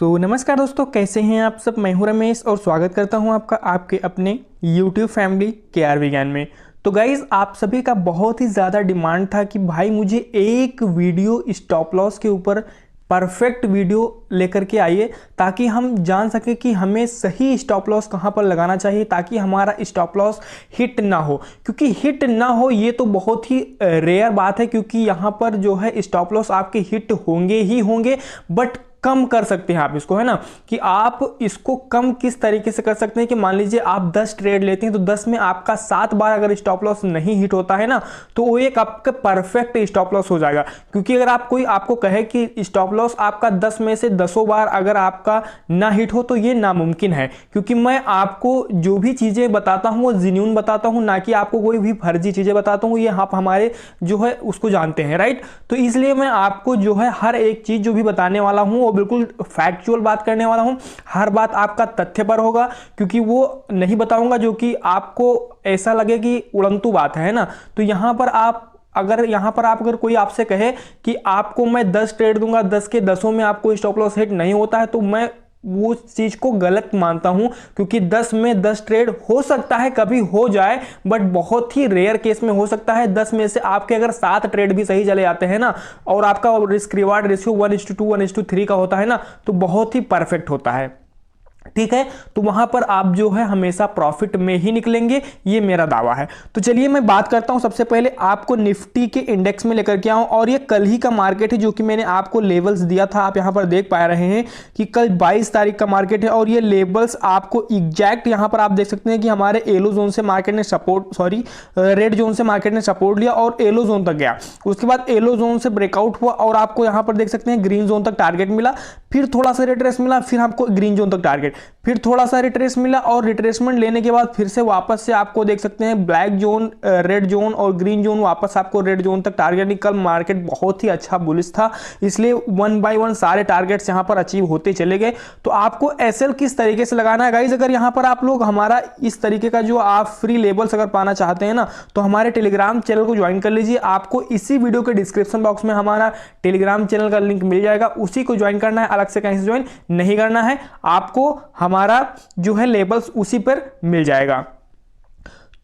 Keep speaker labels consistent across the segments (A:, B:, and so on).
A: नमस्कार दोस्तों, कैसे हैं आप सब। मैं हूं रमेश और स्वागत करता हूं आपका आपके अपने YouTube फैमिली KR विज्ञान में। तो गाइज, आप सभी का बहुत ही ज़्यादा डिमांड था कि भाई मुझे एक वीडियो स्टॉप लॉस के ऊपर परफेक्ट वीडियो लेकर के आइए, ताकि हम जान सकें कि हमें सही स्टॉप लॉस कहाँ पर लगाना चाहिए ताकि हमारा स्टॉप लॉस हिट ना हो। क्योंकि हिट ना हो ये तो बहुत ही रेयर बात है, क्योंकि यहाँ पर जो है स्टॉप लॉस आपके हिट होंगे ही होंगे, बट कम कर सकते हैं आप इसको, है ना। कि आप इसको कम किस तरीके से कर सकते हैं कि मान लीजिए आप 10 ट्रेड लेते हैं तो 10 में आपका 7 बार अगर स्टॉप लॉस नहीं हिट होता है ना, तो वो एक आपका परफेक्ट स्टॉप लॉस हो जाएगा। क्योंकि अगर आप कोई आपको कहे कि स्टॉप लॉस आपका 10 में से 10 बार अगर आपका ना हिट हो, तो ये नामुमकिन है। क्योंकि मैं आपको जो भी चीजें बताता हूं वो जेन्युइन बताता हूं, ना कि आपको कोई भी फर्जी चीजें बताता हूं। ये आप हमारे जो है उसको जानते हैं, राइट। तो इसलिए मैं आपको जो है हर एक चीज जो भी बताने वाला हूं बिल्कुल फैक्चुअल बात करने वाला हूं। हर बात आपका तथ्य पर होगा, क्योंकि वो नहीं बताऊंगा जो कि आपको ऐसा लगे कि उड़ंतू बात है ना। तो यहां पर अगर कोई आपसे कहे कि आपको मैं 10 ट्रेड दूंगा, 10 के 10 में आपको स्टॉप लॉस हिट नहीं होता है, तो मैं वो चीज को गलत मानता हूं। क्योंकि 10 में 10 ट्रेड हो सकता है, कभी हो जाए, बट बहुत ही रेयर केस में हो सकता है। 10 में से आपके अगर 7 ट्रेड भी सही चले जाते हैं ना, और आपका रिस्क रिवार्ड रेशियो 1:2 1:3 का होता है ना, तो बहुत ही परफेक्ट होता है, ठीक है। तो वहां पर आप जो है हमेशा प्रॉफिट में ही निकलेंगे, ये मेरा दावा है। तो चलिए मैं बात करता हूं। सबसे पहले आपको निफ्टी के इंडेक्स में लेकर के आऊं, और ये कल ही का मार्केट है जो कि मैंने आपको लेवल्स दिया था। आप यहां पर देख पा रहे हैं कि कल 22 तारीख का मार्केट है, और ये लेवल्स आपको एग्जैक्ट यहां पर आप देख सकते हैं कि हमारे येलो जोन से मार्केट ने रेड जोन से मार्केट ने सपोर्ट लिया और येलो जोन तक गया। उसके बाद येलो जोन से ब्रेकआउट हुआ और आपको यहां पर देख सकते हैं ग्रीन जोन तक टारगेट मिला, फिर थोड़ा सा रिट्रेस मिला, फिर आपको ग्रीन जोन तक टारगेट, फिर थोड़ा सा रिट्रेस मिला, और रिट्रेसमेंट लेने के बाद फिर से वापस से आपको देख सकते हैं ब्लैक जोन, रेड जोन और ग्रीन जोन, वापस आपको रेड जोन तक टारगेट निकल। मार्केट बहुत ही अच्छा बुलिश था, इसलिए 1 बाय 1 सारे टारगेट्स यहां पर अचीव होते चले गए। तो आपको एसएल किस तरीके से लगाना है गाइज, अगर यहां पर आप लोग हमारा इस तरीके का जो आप फ्री लेबल्स अगर पाना चाहते हैं ना, तो हमारे टेलीग्राम चैनल को ज्वाइन कर लीजिए। आपको इसी वीडियो के डिस्क्रिप्शन बॉक्स में हमारा टेलीग्राम चैनल का लिंक मिल जाएगा, उसी को ज्वाइन करना है, अलग से कहीं से ज्वाइन नहीं करना है। आपको हमारा जो है लेबल्स उसी पर मिल जाएगा।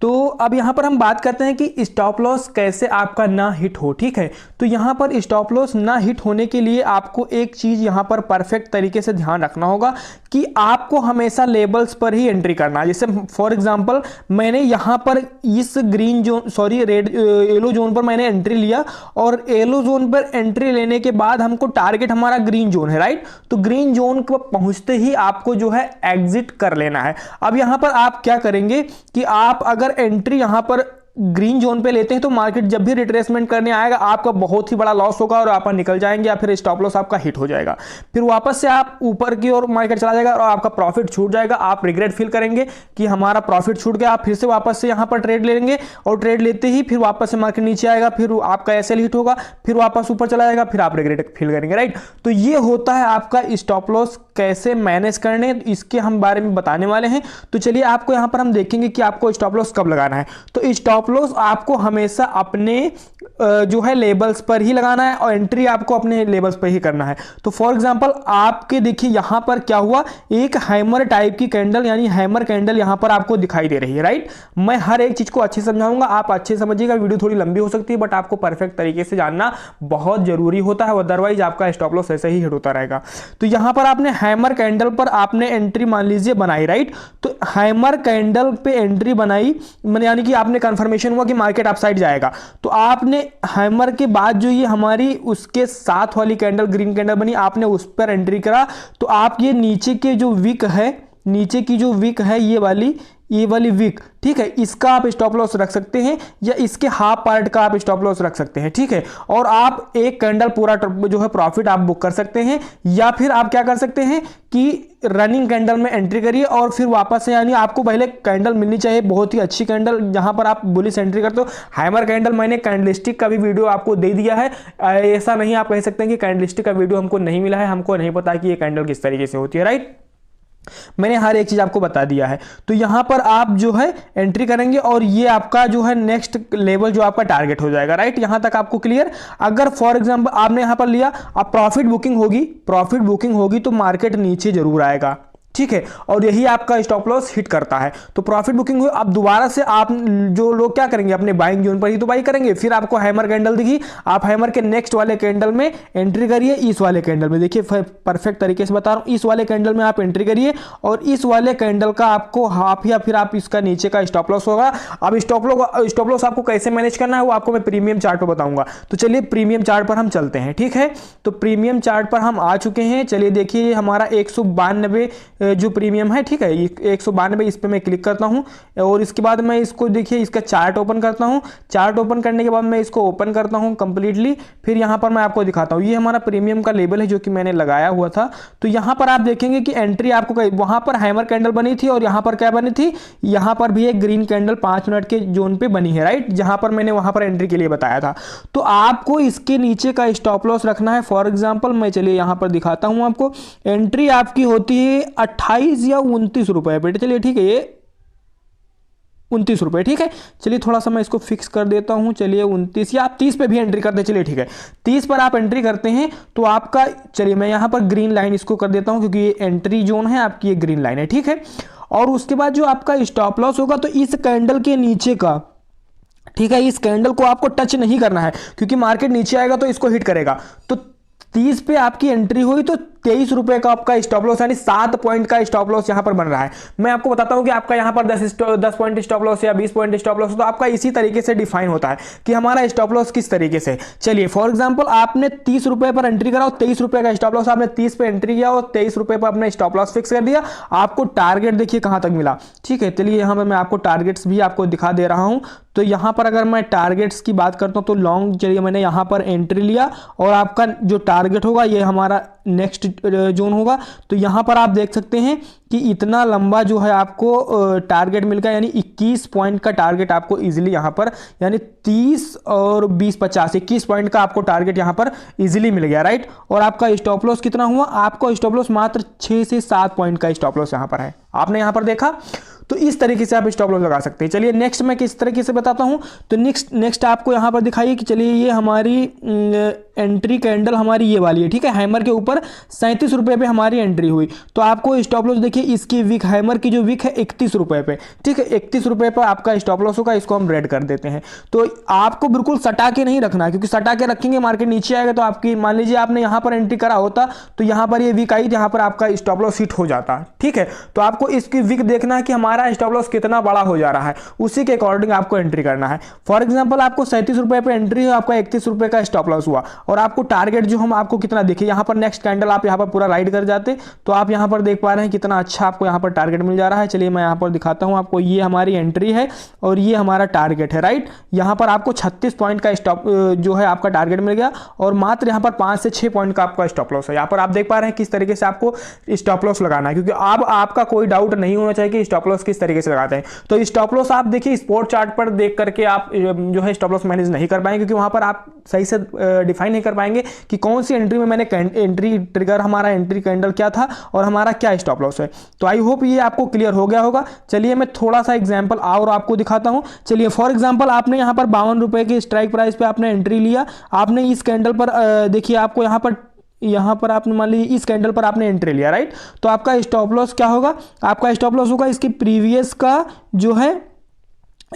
A: तो अब यहां पर हम बात करते हैं कि स्टॉप लॉस कैसे आपका ना हिट हो, ठीक है। तो यहां पर स्टॉप लॉस ना हिट होने के लिए आपको एक चीज यहां पर परफेक्ट तरीके से ध्यान रखना होगा कि आपको हमेशा लेबल्स पर ही एंट्री करना है। जैसे फॉर एग्जांपल मैंने यहां पर इस येलो जोन पर मैंने एंट्री लिया, और येलो जोन पर एंट्री लेने के बाद हमको टारगेट हमारा ग्रीन जोन है, राइट। तो ग्रीन जोन को पहुंचते ही आपको जो है एग्जिट कर लेना है। अब यहां पर आप क्या करेंगे कि आप अगर एंट्री यहां पर ग्रीन जोन पे लेते हैं तो मार्केट जब भी रिट्रेसमेंट करने आएगा आपका बहुत ही बड़ा लॉस होगा और आप निकल जाएंगे, या फिर स्टॉप लॉस आपका हिट हो जाएगा। फिर वापस से आप ऊपर की ओर मार्केट चला जाएगा और आपका प्रॉफिट छूट जाएगा। आप रिग्रेट फील करेंगे कि हमारा प्रॉफिट छूट गया। आप फिर से वापस से यहां पर ट्रेड ले लेंगे, और ट्रेड लेते ही फिर वापस से मार्केट नीचे आएगा, फिर आपका एसएल हिट होगा, फिर वापस ऊपर चला जाएगा, फिर आप रिग्रेट फील करेंगे, राइट। तो ये होता है आपका स्टॉप लॉस कैसे मैनेज करने, इसके हम बारे में बताने वाले हैं। तो चलिए आपको यहां पर हम देखेंगे कि आपको स्टॉप लॉस कब लगाना है। तो स्टॉप लॉस आपको हमेशा अपने जो है लेबल्स पर ही लगाना है, और एंट्री आपको अपने लेबल्स पर ही करना है। तो फॉर एग्जांपल आपके देखिए यहां पर क्या हुआ, एक हैमर टाइप की कैंडल, यानी हैमर कैंडल यहां पर आपको दिखाई दे रही है, राइट। मैं हर एक चीज को अच्छे समझाऊंगा, आप अच्छे समझिएगा। वीडियो थोड़ी लंबी हो सकती है, बट आपको परफेक्ट तरीके से जानना बहुत जरूरी होता है, अदरवाइज आपका स्टॉप लॉस ऐसे ही हिट होता रहेगा। तो यहां पर आपने हैमर कैंडल पर आपने एंट्री मान लीजिए बनाई, राइट। तो हैमर कैंडल पे एंट्री बनाई, यानी कि आपने कंफर्मेशन हुआ कि मार्केट अपसाइड जाएगा। तो आपने हैमर के बाद जो ये हमारी उसके साथ वाली कैंडल ग्रीन कैंडल बनी, आपने उस पर एंट्री करा। तो आप ये नीचे के जो विक है, नीचे की जो विक है ये वाली विक, ठीक है, इसका आप स्टॉप लॉस रख सकते हैं, या इसके हाफ पार्ट का आप स्टॉप लॉस रख सकते हैं, ठीक है। और आप एक कैंडल पूरा जो है प्रॉफिट आप बुक कर सकते हैं, या फिर आप क्या कर सकते हैं कि रनिंग कैंडल में एंट्री करिए और फिर वापस से, यानी आपको पहले कैंडल मिलनी चाहिए बहुत ही अच्छी कैंडल जहां पर आप बुलिश एंट्री करते हो। हैमर कैंडल मैंने कैंडलस्टिक का भी वीडियो आपको दे दिया है, ऐसा नहीं आप कह सकते हैं कि कैंडलस्टिक का वीडियो हमको नहीं मिला है, हमको नहीं पता कि ये कैंडल किस तरीके से होती है, राइट। मैंने हर एक चीज़ आपको बता दिया है। तो यहाँ पर आप जो है एंट्री करेंगे और ये आपका जो है नेक्स्ट लेवल जो आपका टारगेट हो जाएगा, राइट। यहाँ तक आपको क्लियर। अगर फॉर एग्जांपल आपने यहाँ पर लिया, अब प्रॉफिट बुकिंग होगी तो मार्केट नीचे जरूर आएगा, ठीक है, और यही आपका स्टॉप लॉस हिट करता है। तो प्रॉफिट बुकिंग हुई, अब दोबारा से आप जो लोग क्या करेंगे, अपने बाइंग जोन पर ही तो बाई करेंगे। फिर आपको हैमर कैंडल दिखी, आप हैमर के नेक्स्ट वाले कैंडल में एंट्री करिए। इस वाले कैंडल में देखिए परफेक्ट तरीके से बता रहा हूं, इस वाले कैंडल में आप एंट्री करिए और इस वाले कैंडल का आपको हाफ या फिर आप इसका नीचे का स्टॉप लॉस होगा। अब स्टॉप लॉस आपको कैसे मैनेज करना है वो आपको मैं प्रीमियम चार्ट पर बताऊंगा। तो चलिए प्रीमियम चार्ट पर हम चलते हैं, ठीक है। तो प्रीमियम चार्ट पर हम आ चुके हैं। चलिए देखिए हमारा 192 जो प्रीमियम है, ठीक है, 192 इस पे मैं क्लिक करता हूं और इसके बाद मैं इसको देखिए इसका चार्ट ओपन करता हूं। चार्ट ओपन करने के बाद मैं इसको ओपन करता हूं कंप्लीटली। फिर यहां पर मैं आपको दिखाता हूं, ये हमारा प्रीमियम का लेबल है जो कि मैंने लगाया हुआ था। तो यहां पर आप देखेंगे कि एंट्री आपको वहां पर हैमर कैंडल बनी थी और यहां पर क्या बनी थी, यहां पर भी एक ग्रीन कैंडल 5 मिनट के जोन पे बनी है, राइट, जहां पर मैंने वहां पर एंट्री के लिए बताया था। तो आपको इसके नीचे का स्टॉप लॉस रखना है। फॉर एग्जाम्पल मैं चलिए यहां पर दिखाता हूं आपको, एंट्री आपकी होती है 28 या 29 रुपए पे, चलिए ठीक है, ये 29 रुपए, ठीक है। चलिए थोड़ा सा मैं इसको फिक्स कर देता हूं, चलिए 29 या आप 30 पे भी एंट्री करते हैं, चलिए ठीक है। 30 पर आप एंट्री करते हैं तो आपका, चलिए मैं यहां पर ग्रीन लाइन इसको कर देता हूं क्योंकि ये एंट्री जोन है आपकी, ये ग्रीन लाइन है, ठीक है। और उसके बाद जो आपका स्टॉप लॉस होगा तो इस कैंडल के नीचे का, ठीक है, इस कैंडल को आपको टच नहीं करना है क्योंकि मार्केट नीचे आएगा तो इसको हिट करेगा। तो 30 पे आपकी एंट्री हुई तो 23 रुपए का आपका स्टॉप लॉस, यानी 7 पॉइंट का स्टॉप लॉस यहां पर बन रहा है। मैं आपको बताता हूं कि आपका यहां पर 10 पॉइंट स्टॉप लॉस या 20 पॉइंट स्टॉप लॉस, तो आपका इसी तरीके से डिफाइन होता है कि हमारा स्टॉप लॉस किस तरीके से। चलिए फॉर एग्जांपल आपने 30 रुपए पर एंट्री करा और 23 रुपए का स्टॉप लॉस, आपने 30 पे एंट्री किया और 23 रुपए पर अपना स्टॉप लॉस फिक्स कर दिया। आपको टारगेट देखिए कहां तक मिला, ठीक है। चलिए यहां पर मैं आपको टारगेट्स भी आपको दिखा दे रहा हूं। तो यहां पर अगर मैं टारगेट्स की बात करता हूं तो लॉन्ग, चलिए मैंने यहां पर एंट्री लिया और आपका जो टारगेट होगा ये हमारा नेक्स्ट जोन होगा। तो यहां पर आप देख सकते हैं कि इतना लंबा जो है आपको टारगेट मिल गया, यानी 21 पॉइंट का टारगेट आपको इजीली यहां पर, यानी 30 और 20 50 21 पॉइंट का आपको टारगेट यहां पर इजीली मिल गया, राइट। और आपका स्टॉप लॉस कितना हुआ, आपका स्टॉप लॉस मात्र 6 से 7 पॉइंट का स्टॉप लॉस यहां पर है, आपने यहां पर देखा। तो इस तरीके से आप स्टॉप लॉस लगा सकते हैं। चलिए नेक्स्ट मैं किस तरीके से बताता हूं। तो नेक्स्ट आपको यहां पर दिखाइए कि चलिए ये हमारी एंट्री कैंडल हमारी ये वाली है, ठीक है। हैमर के ऊपर 37 रुपए पे हमारी एंट्री हुई तो आपको स्टॉप लॉस देखिए, इसकी विक, हैमर की जो विक है 31 रुपए पे, ठीक है, 31 रुपए पर आपका स्टॉप लॉस होगा। इसको हम रेड कर देते हैं। तो आपको बिल्कुल सटा के नहीं रखना, क्योंकि सटा के रखेंगे मार्केट नीचे आएगा तो आपकी, मान लीजिए आपने यहां पर एंट्री करा होता तो यहां पर ये विक आई, यहां पर आपका स्टॉप लॉस हिट हो जाता, ठीक है। तो आपको इसकी विक देखना है कि हमारा स्टॉप लॉस कितना बड़ा हो जा रहा है, उसी के अकॉर्डिंग आपको एंट्री करना है। फॉर एग्जांपल आपको 37 रुपए पे एंट्री है, आपका 31 रुपए का स्टॉप लॉस हुआ और आपको टारगेट जो हम आपको कितना देखिए, यहां पर नेक्स्ट कैंडल आप यहां पर पूरा राइड कर जाते तो आप यहां पर देख पा रहे हैं कितना अच्छा आपको यहां पर टारगेट मिल जा रहा है। चलिए मैं यहां पर दिखाता हूं आपको, ये हमारी एंट्री है और ये हमारा टारगेट है, राइट। यहां पर आपको 36 पॉइंट का स्टॉप जो है आपका टारगेट मिल गया और मात्र यहां पर 5 से 6 पॉइंट का आपका स्टॉप लॉस है। यहां पर आप देख पा रहे हैं किस तरीके से आपको स्टॉप लॉस लगाना है, क्योंकि अब आपका कोई डाउट नहीं होना चाहिए कि स्टॉप लॉस किस तरीके से लगाते हैं। तो स्टॉप लॉस आप देखिए स्पॉट चार्ट पर देख करके आप जो है स्टॉप लॉस मैनेज नहीं कर पाएंगे, क्योंकि वहां पर आप सही से डिफाइन नहीं कर पाएंगे कि कौन सी एंट्री में मैंने एंट्री ट्रिगर, हमारा एंट्री कैंडल क्या था और हमारा क्या स्टॉप लॉस है। तो आई होप ये आपको क्लियर हो गया होगा। चलिए मैं थोड़ा सा एग्जांपल और आपको दिखाता हूं। चलिए फॉर एग्जांपल आपने यहां पर 52 रुपए के स्ट्राइक प्राइस पे आपने एंट्री लिया, आपने इस कैंडल पर देखिए आपको यहां पर आपने मान लीजिए इस कैंडल पर आपने एंट्री लिया, राइट। तो आपका स्टॉप लॉस क्या होगा, आपका स्टॉप लॉस होगा इसके प्रीवियस का जो है,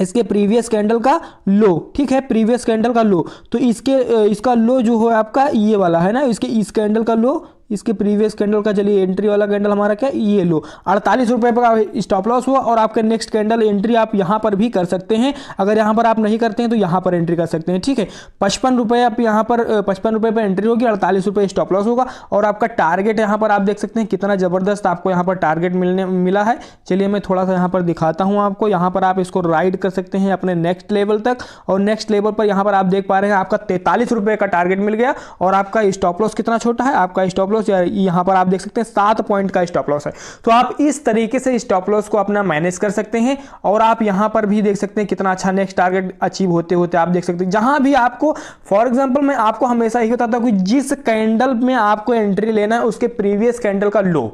A: इसके प्रीवियस कैंडल का लो, ठीक है, प्रीवियस कैंडल का लो। तो इसका लो जो है आपका ये वाला है ना, इसके इस कैंडल का लो, इसके प्रीवियस कैंडल का, चलिए एंट्री वाला कैंडल हमारा क्या, ये लो 48 रुपए का स्टॉप लॉस हुआ। और आपका नेक्स्ट कैंडल एंट्री आप यहां पर भी कर सकते हैं, अगर यहां पर आप नहीं करते हैं तो यहां पर एंट्री कर सकते हैं, ठीक है। 55 रुपए आप यहां पर 55 रुपए पर एंट्री होगी, 48 रुपए स्टॉप लॉस होगा और आपका टारगेट यहां पर आप देख सकते हैं कितना जबरदस्त आपको यहां पर टारगेट मिला है। चलिए मैं थोड़ा सा यहां पर दिखाता हूं आपको, यहां पर आप इसको राइड कर सकते हैं अपने नेक्स्ट लेवल तक और नेक्स्ट लेवल पर यहां पर आप देख पा रहे हैं आपका 43 रुपए का टारगेट मिल गया और आपका स्टॉप लॉस कितना छोटा है, आपका स्टॉप लॉस यहां पर आप देख सकते हैं 7 पॉइंट का स्टॉप लॉस है। तो आप इस तरीके से स्टॉप लॉस को अपना मैनेज कर सकते हैं और आप यहां पर भी देख सकते हैं कितना अच्छा नेक्स्ट टारगेट अचीव होते होते आप देख सकते हैं। जहां भी आपको, फॉर एग्जांपल मैं आपको हमेशा यही बताता हूं कि जिस कैंडल में आपको एंट्री लेना है उसके प्रीवियस कैंडल का लो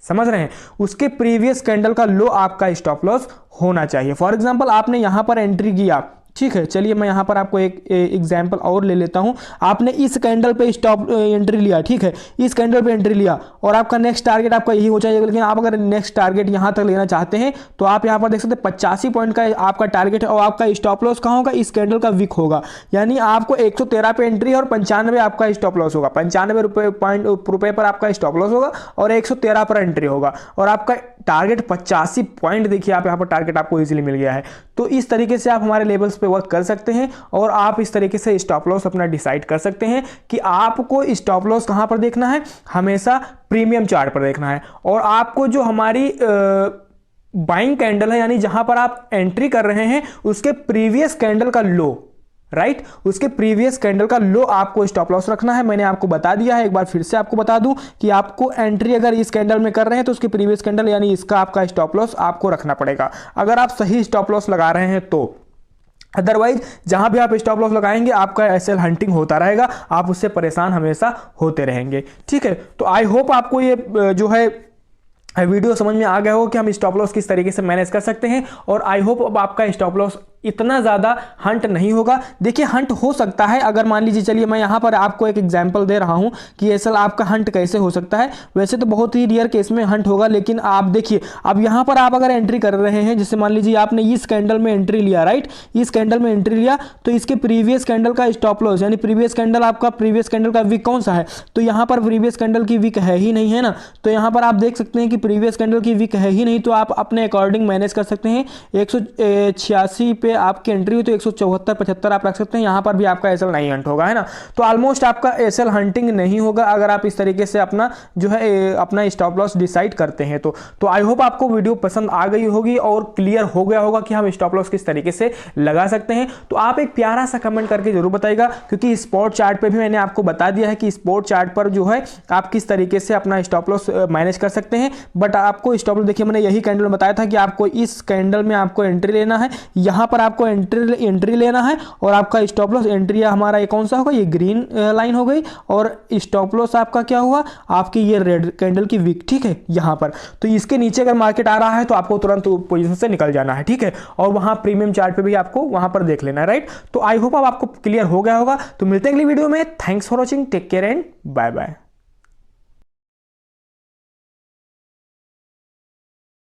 A: समझ रहे हैं, उसके प्रीवियस कैंडल का लो आपका स्टॉप लॉस होना चाहिए। फॉर एग्जांपल आपने यहां पर एंट्री किया, ठीक है, चलिए मैं यहाँ पर आपको एक एग्जाम्पल और ले लेता हूँ। आपने इस कैंडल पे स्टॉप एंट्री लिया, ठीक है, इस कैंडल पे एंट्री लिया और आपका नेक्स्ट टारगेट आपका यही हो जाएगा। लेकिन आप अगर नेक्स्ट टारगेट यहाँ तक लेना चाहते हैं तो आप यहाँ पर देख सकते हैं 85 पॉइंट का आपका टारगेट है और आपका स्टॉप लॉस कहाँ होगा, इस कैंडल का वीक होगा। यानी आपको 113 पे एंट्री है और 95 आपका स्टॉप लॉस होगा, 95 रुपये पर आपका स्टॉप लॉस होगा और 113 पर एंट्री होगा और आपका टारगेट 85 पॉइंट, देखिए आप यहाँ पर टारगेट आपको इजीली मिल गया है। तो इस तरीके से आप हमारे लेवल्स पे वर्क कर सकते हैं और आप इस तरीके से स्टॉप लॉस अपना डिसाइड कर सकते हैं कि आपको स्टॉप लॉस कहां पर देखना है, हमेशा प्रीमियम चार्ट पर देखना है। और आपको जो हमारी बाइंग कैंडल है, यानी जहां पर आप एंट्री कर रहे हैं उसके प्रीवियस कैंडल का लो, राइट, उसके प्रीवियस कैंडल का लो आपको स्टॉप लॉस रखना है। मैंने आपको बता दिया है, एक बार फिर से आपको बता दूं कि आपको एंट्री अगर इस कैंडल में कर रहे हैं तो उसके प्रीवियस कैंडल यानी इसका आपका स्टॉप लॉस आपको रखना पड़ेगा, अगर आप सही स्टॉप लॉस लगा रहे हैं तो। अदरवाइज जहां भी आप स्टॉप लॉस लगाएंगे आपका एसएल हंटिंग होता रहेगा, आप उससे परेशान हमेशा होते रहेंगे। ठीक है, तो आई होप आपको ये जो है वीडियो समझ में आ गया हो कि हम स्टॉप लॉस किस तरीके से मैनेज कर सकते हैं। और आई होप अब आपका स्टॉप लॉस इतना ज़्यादा हंट नहीं होगा। देखिए हंट हो सकता है, अगर मान लीजिए, चलिए मैं यहाँ पर आपको एक एग्जांपल दे रहा हूँ कि एसएल आपका हंट कैसे हो सकता है। वैसे तो बहुत ही रेयर केस में हंट होगा, लेकिन आप देखिए अब यहाँ पर आप अगर एंट्री कर रहे हैं, जैसे मान लीजिए आपने इस कैंडल में एंट्री लिया, राइट, इस कैंडल में एंट्री लिया तो इसके प्रीवियस कैंडल का स्टॉप लॉस यानी प्रीवियस कैंडल आपका प्रीवियस कैंडल का वीक कौन सा है, तो यहाँ पर प्रीवियस कैंडल की वीक है ही नहीं, है ना। तो यहाँ पर आप देख सकते हैं कि प्रीवियस कैंडल की वीक है ही नहीं, तो आप अपने अकॉर्डिंग मैनेज कर सकते हैं। 186 पे आपकी एंट्री हुई तो 174 75 आप रख सकते हैं, यहाँ पर भी आपका एसएल नहीं हंट होगा, है ना। तो ऑलमोस्ट आपका एसएल हंटिंग नहीं होगा अगर आप इस तरीके से अपना जो है अपना स्टॉप लॉस डिसाइड करते हैं तो आई होप आपको वीडियो पसंद आ गई होगी और क्लियर हो गया होगा कि हम स्टॉप लॉस किस तरीके से लगा सकते हैं। तो आप एक प्यारा सा कमेंट करके जरूर बताइएगा, क्योंकि स्पॉट चार्ट पे भी मैंने आपको बता दिया है कि स्पॉट चार्ट पर जो है आप किस तरीके से अपना स्टॉप लॉस मैनेज कर सकते हैं। बट आपको स्टॉप लॉस, देखिए मैंने यही कैंडल में बताया था कि आपको इस कैंडल में आपको एंट्री लेना है, यहाँ पर आपको एंट्री लेना है और आपका स्टॉप लॉस एंट्री हमारा ये कौन सा होगा, ये ग्रीन लाइन हो गई और स्टॉप लॉस आपका क्या हुआ, आपकी ये रेड कैंडल की वीक, ठीक है, यहाँ पर। तो इसके नीचे अगर मार्केट आ रहा है तो आपको तुरंत पोजीशन से निकल जाना है, ठीक है, और वहां प्रीमियम चार्ट पे भी आपको वहां पर देख लेना है, राइट। तो आई होप अब आपको क्लियर हो गया होगा। तो मिलते हैं अगली वीडियो में। Thanks for watching, take care and bye bye.